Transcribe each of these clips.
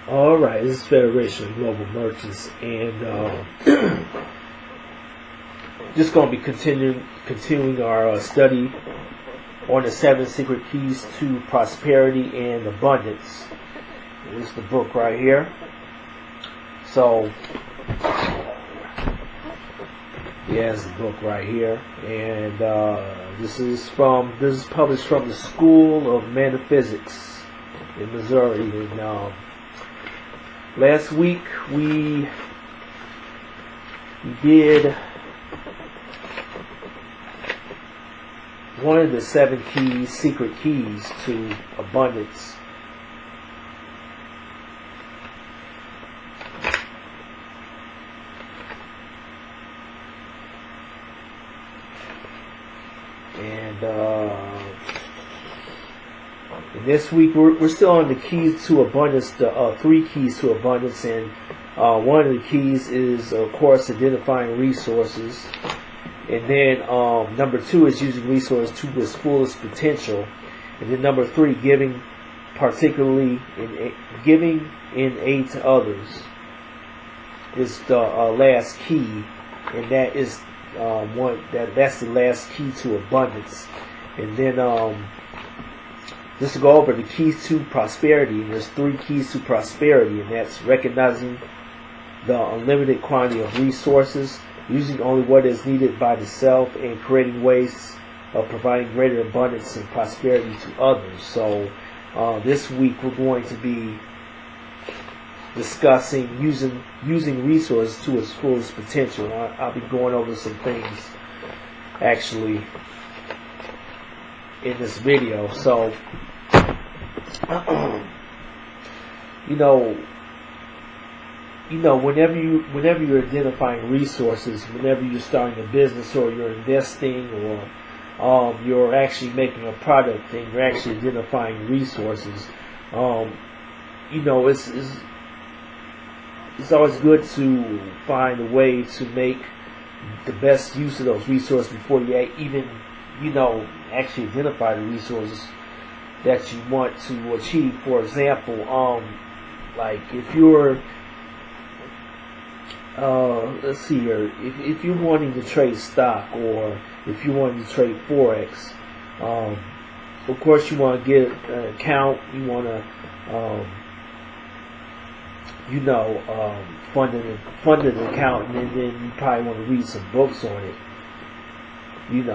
All right, this is Federation of Global Merchants, and just going to be continuing our study on the 7 secret keys to prosperity and abundance. This is the book right here. So, the book right here, and this is published from the School of Metaphysics in Missouri. And last week we did one of the 7 secret keys to abundance. And this week we're still on the keys to abundance, the 3 keys to abundance, and one of the keys is, of course, identifying resources. And then number 2 is using resources to its fullest potential. And then number 3, giving, particularly giving in aid to others, is the last key, and that is that's the last key to abundance. And then just to go over the keys to prosperity, and there's 3 keys to prosperity, and that's recognizing the unlimited quantity of resources, using only what is needed by the self, and creating ways of providing greater abundance and prosperity to others. So this week we're going to be discussing using resources to its fullest potential. I'll be going over some things actually in this video. So whenever you're identifying resources, whenever you're starting a business, or you're investing, or you're actually making a product, and you're actually identifying resources, it's always good to find a way to make the best use of those resources before you even actually identify the resources that you want to achieve. For example, like if you're let's see here, if you're wanting to trade stock, or if you're wanting to trade Forex, of course you want to get an account, you want to fund an account, and then you probably want to read some books on it, and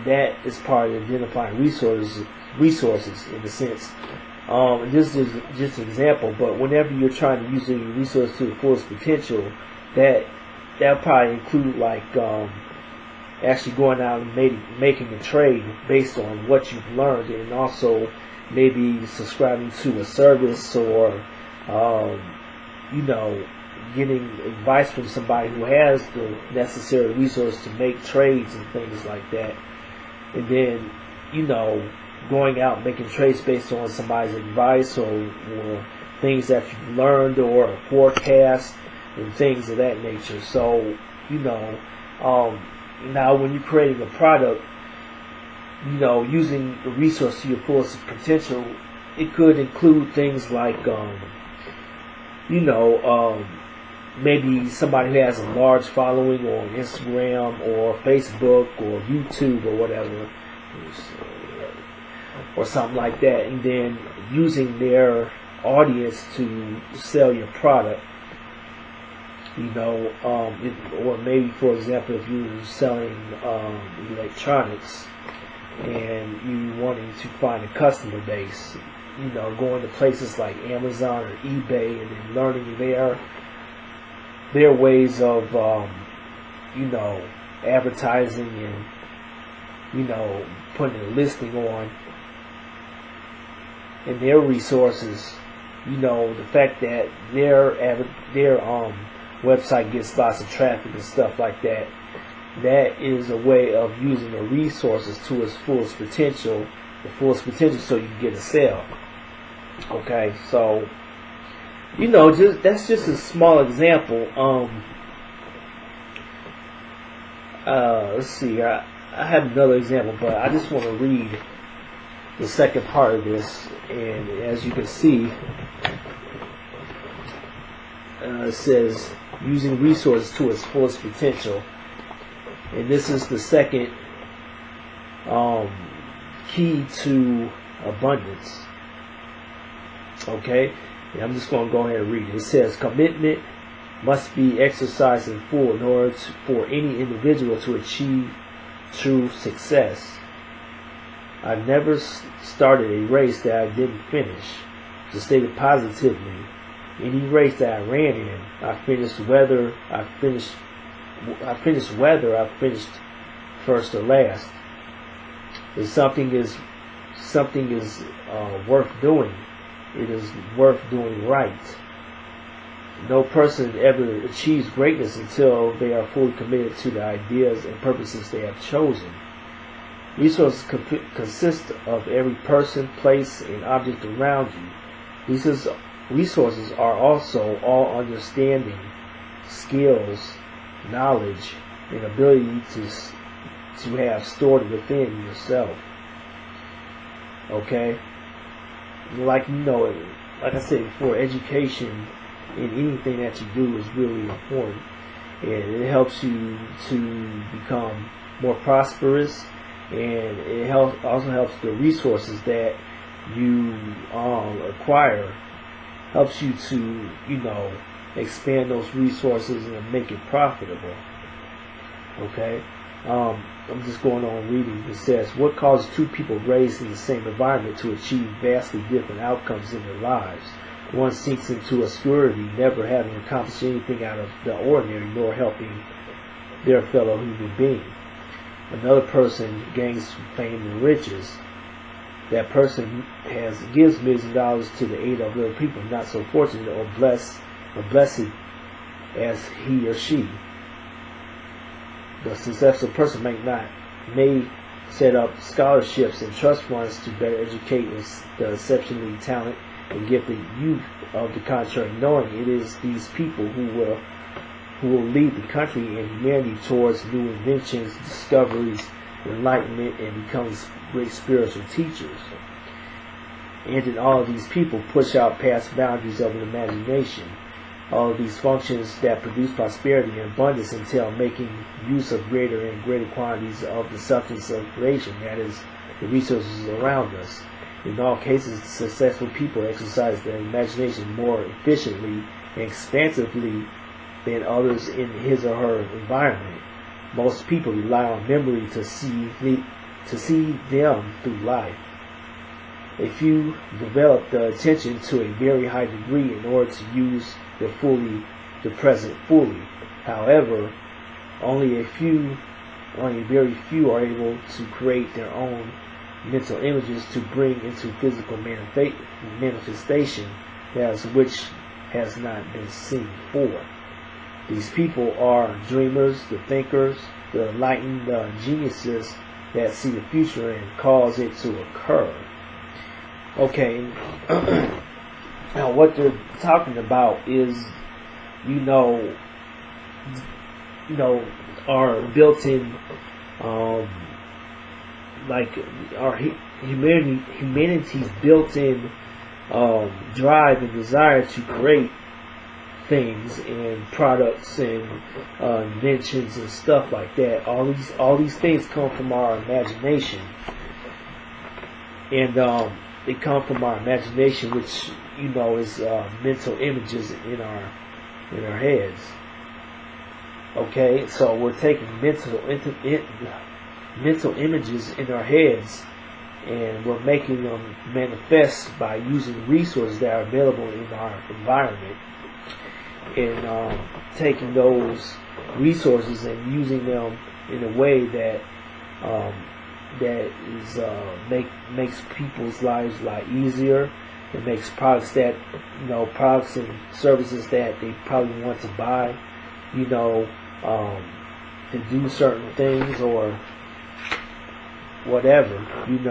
that is part of identifying resources in a sense. This is just an example, but whenever you're trying to use your resources to the fullest potential, that'll probably include like actually going out and making a trade based on what you've learned, and also maybe subscribing to a service, or getting advice from somebody who has the necessary resources to make trades and things like that. And then going out and making trades based on somebody's advice, or things that you've learned, or a forecast, and things of that nature. So now when you're creating a product, using the resource to your fullest potential, it could include things like maybe somebody who has a large following on Instagram, or Facebook, or YouTube, or whatever, or something like that, and then using their audience to sell your product. Or maybe, for example, if you're selling electronics, and you wanting to find a customer base, going to places like Amazon or eBay, and then learning their ways of advertising, and putting a listing on, and their resources, the fact that their website gets lots of traffic and stuff like that, that is a way of using the resources to its fullest potential, so you can get a sale. Okay, so that's just a small example. Let's see. I have another example, but I just want to read the second part of this, and as you can see, says using resources to its fullest potential, and this is the second key to abundance. Okay, and I'm just going to go ahead and read it. It says commitment must be exercised in full in order for any individual to achieve true success. I never started a race that I didn't finish. To state it positively, any race that I ran in, I finished whether I finished first or last. If something is worth doing, it is worth doing right. No person ever achieves greatness until they are fully committed to the ideas and purposes they have chosen. Resources consist of every person, place, and object around you. These resources are also all understanding, skills, knowledge, and ability to have stored within yourself. Okay? Like like I said before, education in anything that you do is really important, and it helps you to become more prosperous, and it also helps the resources that you acquire, helps you to expand those resources and make it profitable. Okay, I'm just going on reading. It says, what causes two people raised in the same environment to achieve vastly different outcomes in their lives? One sinks into obscurity, never having accomplished anything out of the ordinary, nor helping their fellow human being. Another person gains fame and riches. That person gives millions of dollars to the aid of other people not so fortunate or blessed as he or she. The successful person may set up scholarships and trust funds to better educate the exceptionally talented and gifted youth of the contrary, knowing it is these people who will lead the country and humanity towards new inventions, discoveries, enlightenment, and becoming great spiritual teachers. And then all of these people push out past boundaries of an imagination. All of these functions that produce prosperity and abundance entail making use of greater and greater quantities of the substance of creation, that is, the resources around us. In all cases, successful people exercise their imagination more efficiently and expansively than others in his or her environment. Most people rely on memory to see them through life. A few develop the attention to a very high degree in order to use the present fully. However, only very few are able to create their own mental images to bring into physical manifestation, that which has not been seen before. These people are dreamers, the thinkers, the enlightened, the geniuses that see the future and cause it to occur. Okay, now what they're talking about is, our built-in, like our humanity's built-in drive and desire to create things and products and inventions and stuff like that. All these things come from our imagination, and they come from our imagination, which is mental images in our heads. Okay, so we're taking mental images in our heads, and we're making them manifest by using resources that are available in our environment, and taking those resources and using them in a way that makes people's lives a lot easier. It makes products products and services that they probably want to buy, to do certain things or whatever, and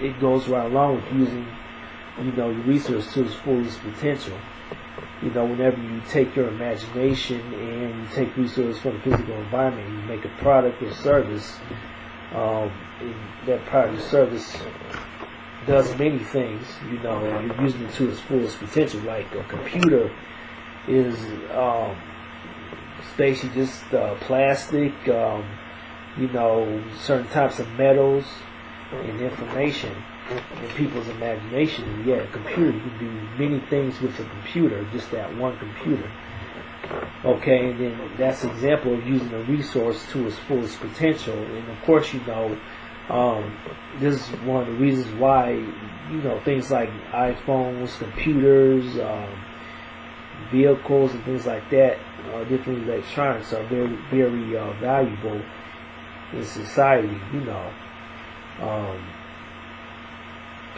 it goes right along with using, your resources to its fullest potential. Whenever you take your imagination and you take resources from the physical environment, you make a product or service. And that product or service does many things, and you're using it to its fullest potential. Like a computer is basically just plastic, certain types of metals and information in people's imagination. Yeah, a computer, you can do many things with a computer, just that one computer. Okay, and then that's an example of using a resource to its fullest potential. And of course, this is one of the reasons why, things like iPhones, computers, vehicles, and things like that, different electronics are very, very valuable in society.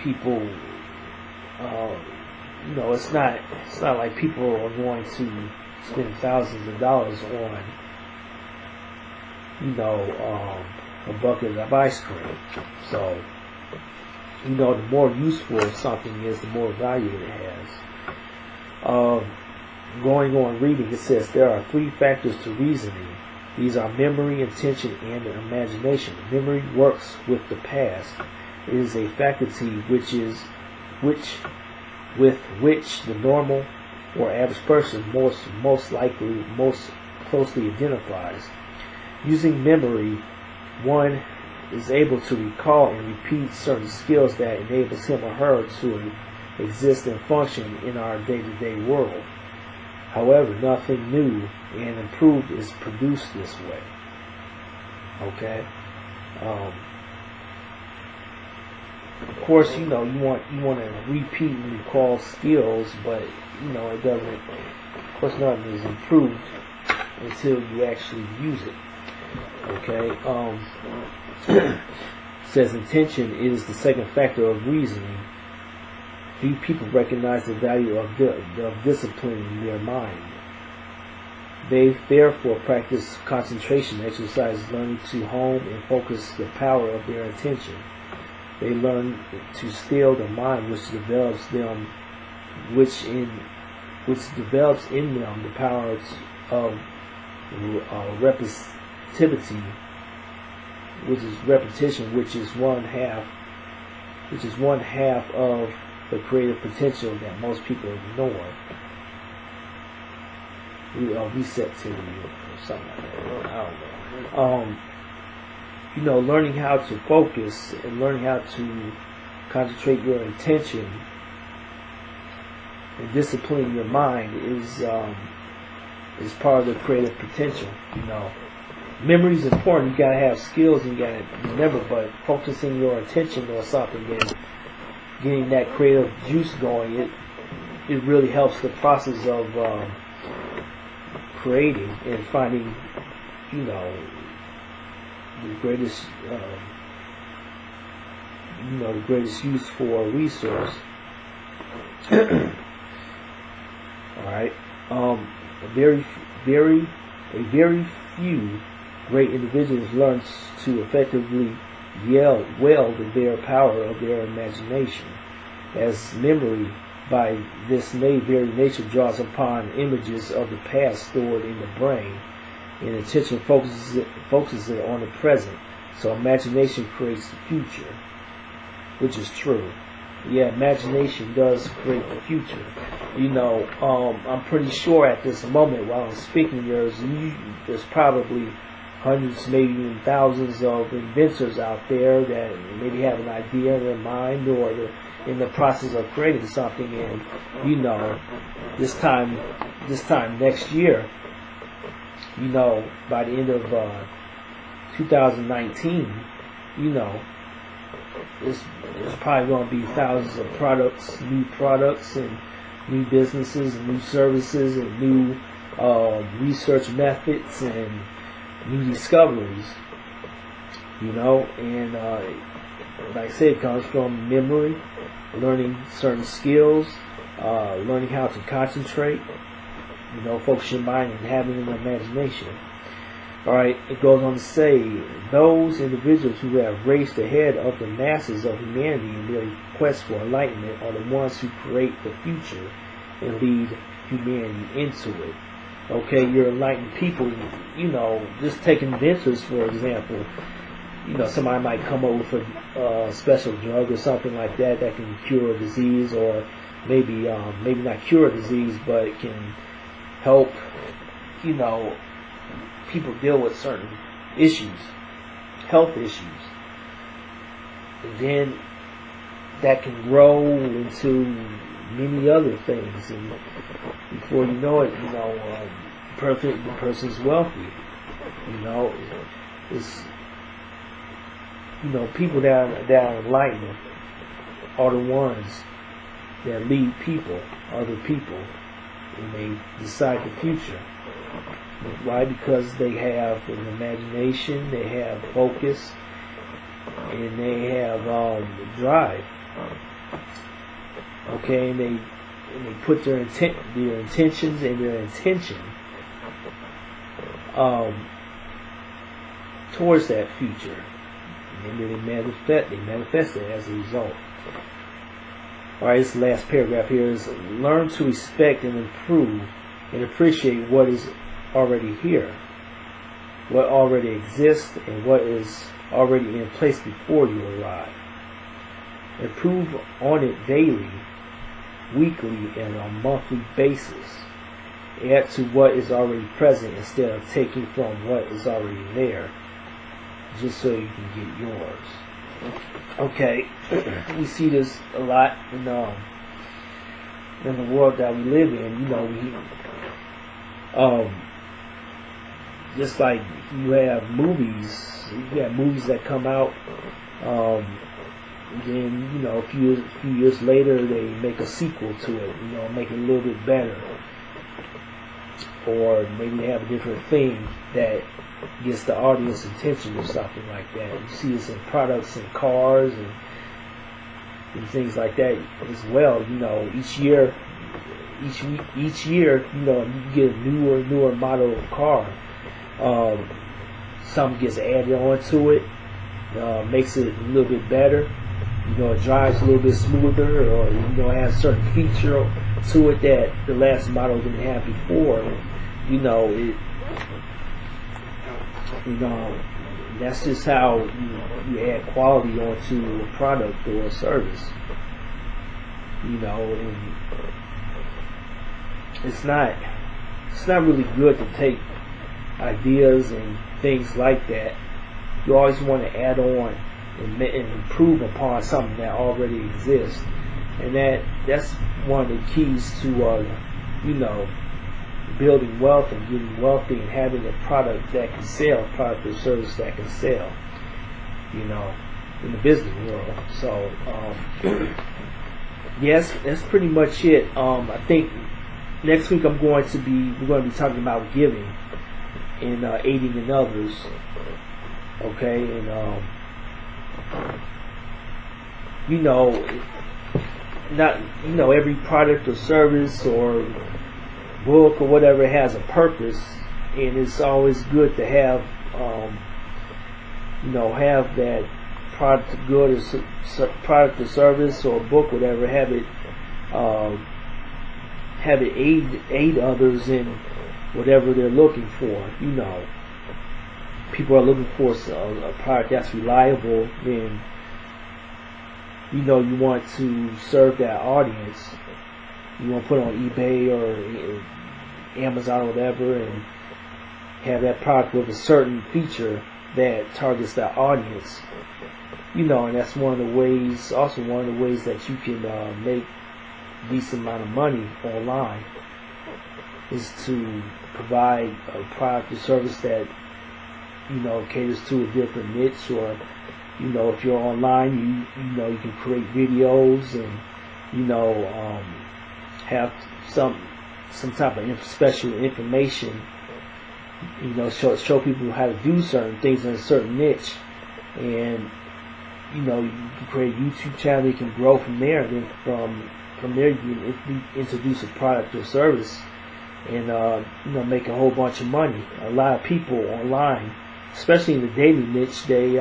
People, it's not like people are going to spend thousands of dollars on, a bucket of ice cream. So, the more useful something is, the more value it has. Going on reading, it says there are 3 factors to reasoning. These are memory, intention, and imagination. Memory works with the past. It is a faculty with which the normal or average person most closely identifies. Using memory, one is able to recall and repeat certain skills that enables him or her to exist and function in our day-to-day world. However, nothing new and improved is produced this way. Okay? Of course, you want to repeat and recall skills, but it doesn't. Of course, nothing is improved until you actually use it. Okay. Says intention is the second factor of reasoning. Few people recognize the value of disciplining their mind. They therefore practice concentration exercises, learning to hone and focus the power of their attention. They learn to still the mind, which develops in them the power of repetitivity, which is repetition, which is one half of the creative potential that most people ignore. Receptivity or something like that. I don't know. Learning how to focus and learning how to concentrate your intention and disciplining your mind is part of the creative potential. Memory is important. You gotta have skills and you gotta remember, but focusing your attention on something and getting that creative juice going, it really helps the process of creating and finding, the greatest, the greatest use for a resource. All right. A very few great individuals learn to effectively wield their power of their imagination, as memory by this very nature draws upon images of the past stored in the brain, and attention focuses it on the present. So imagination creates the future, which is true. Yeah, imagination does create the future. I'm pretty sure at this moment while I'm speaking, there's probably hundreds, maybe even thousands of inventors out there that maybe have an idea in their mind or they're in the process of creating something, and this time next year, by the end of 2019, it's probably going to be thousands of new products and new businesses and new services and new research methods and new discoveries, and like I said, it comes from memory, learning certain skills, learning how to concentrate, focus your mind and having an imagination. Alright, it goes on to say, those individuals who have raced ahead of the masses of humanity in their quest for enlightenment are the ones who create the future and lead humanity into it. Okay, your enlightened people, just take inventors for example. Somebody might come up with a special drug or something like that can cure a disease, or maybe not cure a disease, but it can help, you know, people deal with certain issues, health issues. And then that can grow into many other things. And before you know it, you know, the person's wealthy. You know, it's, you know, people that are enlightened are the ones that lead people, other people, and they decide the future. Why? Because they have an imagination, they have focus, and they have drive. Okay, and they put their intentions and their intention towards that future, and then they manifest it as a result. Alright, this last paragraph here is: learn to respect and improve and appreciate what is already here, what already exists, and what is already in place before you arrive. Improve on it daily, weekly, and on a monthly basis. Add to what is already present instead of taking from what is already there, just so you can get yours. Okay, we see this a lot in the world that we live in. You know, just like you have movies that come out, then, you know, a few years later they make a sequel to it, you know, make it a little bit better, or maybe they have a different theme that gets the audience attention or something like that. You see this in products and cars and things like that as well. You know, each year, you know, you get a newer model of car. Something gets added onto it, makes it a little bit better. You know, it drives a little bit smoother, or, you know, it has a certain feature to it that the last model didn't have before. You know, that's just how you add quality onto a product or a service. You know, and it's not really good to take ideas and things like that. You always want to add on and improve upon something that already exists, and that's one of the keys to you know, building wealth and getting wealthy and having a product that can sell, product or service that can sell, you know, in the business world. So yes, that's pretty much it. I think next week we're going to be talking about giving and aiding in others. Okay, and you know, every product or service or book or whatever has a purpose, and it's always good to have have that product or good or product or service or book, whatever, have it aid others in whatever they're looking for. You know, people are looking for a product that's reliable, then, you know, you want to serve that audience. You want to put it on eBay or Amazon or whatever, and have that product with a certain feature that targets that audience. You know, and that's one of the ways that you can make a decent amount of money online, is to provide a product or service that, you know, caters to a different niche. Or, you know, if you're online, you know, you can create videos and, you know, have some type of special information, you know, show people how to do certain things in a certain niche, and, you know, you can create a YouTube channel. You can grow from there, and then from there you can introduce a product or service, and you know, make a whole bunch of money. A lot of people online, especially in the dating niche, they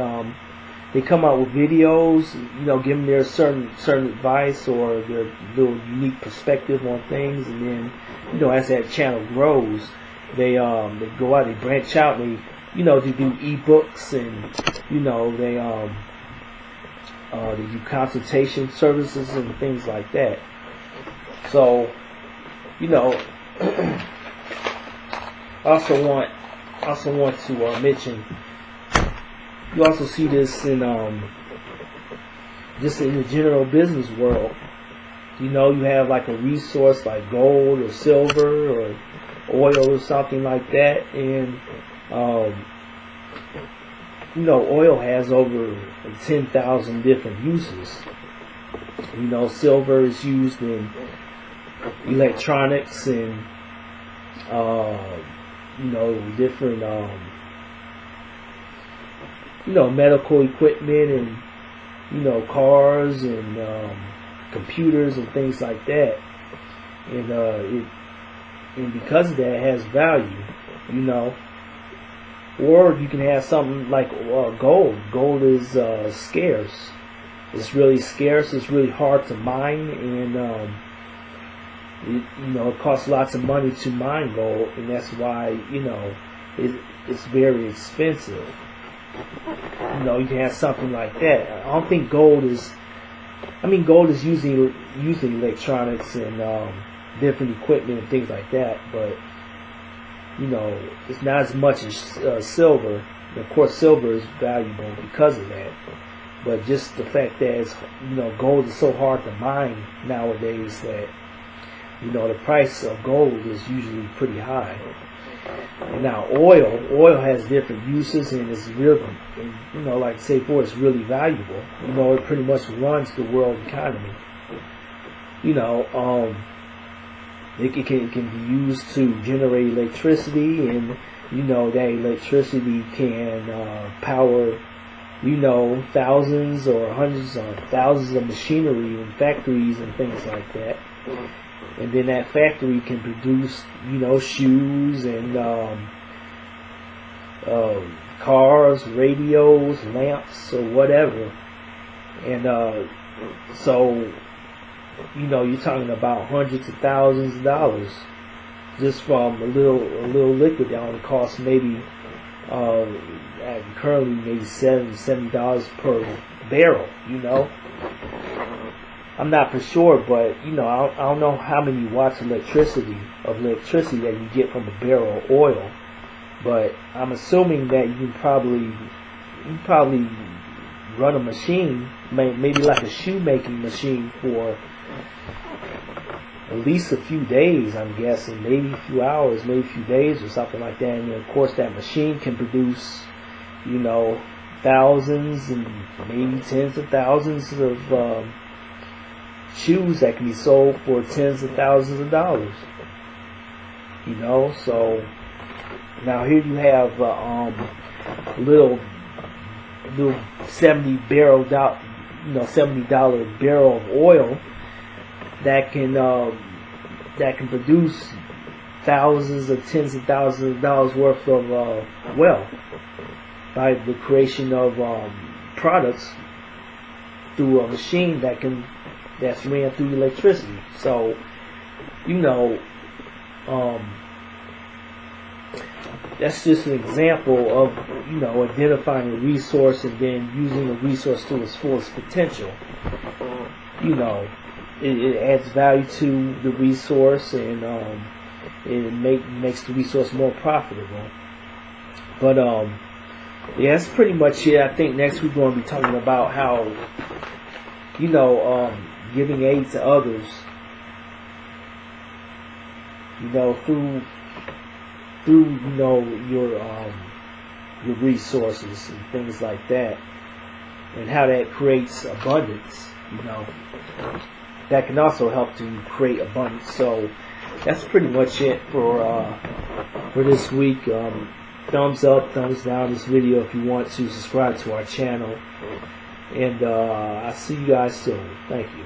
come out with videos, you know, giving their certain advice or their little unique perspective on things, and then, you know, as that channel grows, they go out, they branch out, they, you know, they do ebooks, and, you know, they do consultation services and things like that. So, you know, I also want to mention, you also see this in just in the general business world. You know, you have like a resource like gold or silver or oil or something like that, and you know, oil has over 10,000 different uses. You know, silver is used in electronics and you know, different you know, medical equipment, and you know, cars and computers and things like that. And and because of that, it has value. You know, or you can have something like gold. Gold is scarce. It's really scarce. It's really hard to mine, and you know, it costs lots of money to mine gold, and that's why, you know, it's very expensive. You know, you can have something like that. I don't think gold is. I mean, gold is using electronics and different equipment and things like that, but you know, it's not as much as silver. Of course, silver is valuable because of that, but just the fact that it's, you know, gold is so hard to mine nowadays that, you know, the price of gold is usually pretty high. And now oil has different uses, and it's really, you know, like I say before, it's really valuable. You know, it pretty much runs the world economy. You know, it can be used to generate electricity, and you know, that electricity can power, you know, thousands or hundreds or thousands of machinery and factories and things like that. And then that factory can produce, you know, shoes and cars, radios, lamps, or whatever. And so, you know, you're talking about hundreds of thousands of dollars just from a little liquid that only costs maybe currently maybe $70 per barrel. You know, I'm not for sure, but you know, I don't know how many watts of electricity that you get from a barrel of oil, but I'm assuming that you probably run a machine, maybe like a shoemaking machine, for at least a few days, I'm guessing, maybe a few hours, maybe a few days or something like that. And then, of course, that machine can produce, you know, thousands and maybe tens of thousands of shoes that can be sold for tens of thousands of dollars. You know, so now here you have little $70 barrel of oil that can produce thousands or tens of thousands of dollars worth of wealth by the creation of products through a machine that's ran through electricity. So, you know, that's just an example of, you know, identifying a resource and then using a resource to its fullest potential. You know, it adds value to the resource, and it makes the resource more profitable. But yeah, that's pretty much it. I think next we're going to be talking about how, you know, giving aid to others, you know, through you know, your resources and things like that, and how that creates abundance. You know, that can also help to create abundance. So that's pretty much it for this week. Thumbs up, thumbs down this video if you want to. Subscribe to our channel, and I'll see you guys soon. Thank you.